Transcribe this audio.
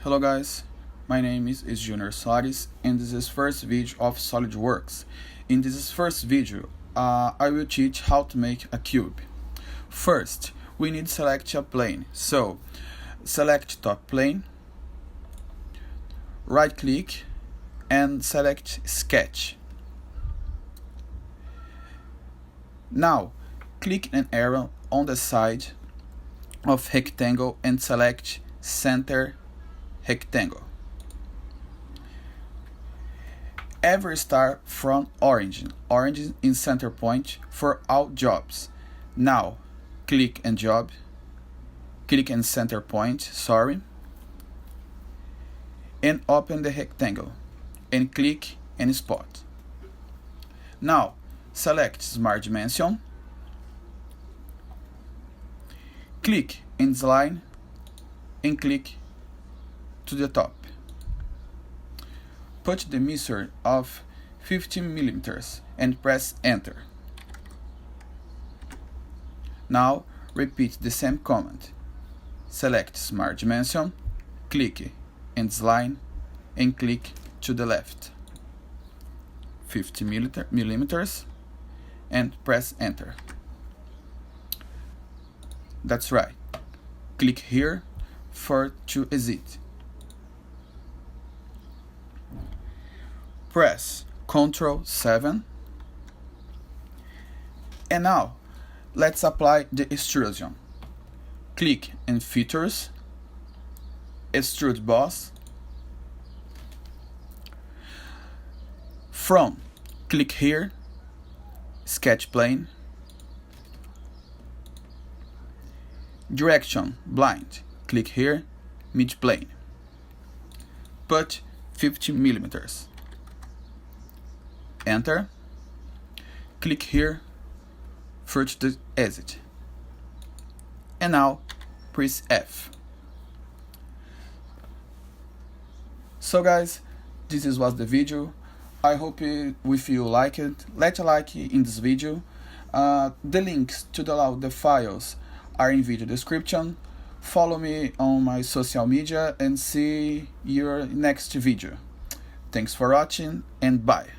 Hello guys, my name is Junior Soares and this is first video of SolidWorks. In this first video, I will teach how to make a cube. First, we need to select a plane. So, select top plane, right click and select sketch. Now, click an arrow on the side of rectangle and select center rectangle. Ever start from origin in center point for all jobs. Now click and center point, and open the rectangle and click and spot. Now select Smart Dimension, click in this line and click to the top. Put the measure of 15 mm and press enter. Now repeat the same command. Select Smart Dimension, click in this line and click to the left. 50 mm and press enter. That's right. Click here to exit. Press Ctrl 7. And now let's apply the extrusion. Click in Features, Extrude Boss. From, click here, Sketch Plane. Direction Blind, click here, Mid Plane. Put 50 mm. Enter. Click here to exit. And now press F. So guys, this was the video. I hope if you like it, let a like in this video. The links to download the files are in video description. Follow me on my social media and see your next video. Thanks for watching and bye.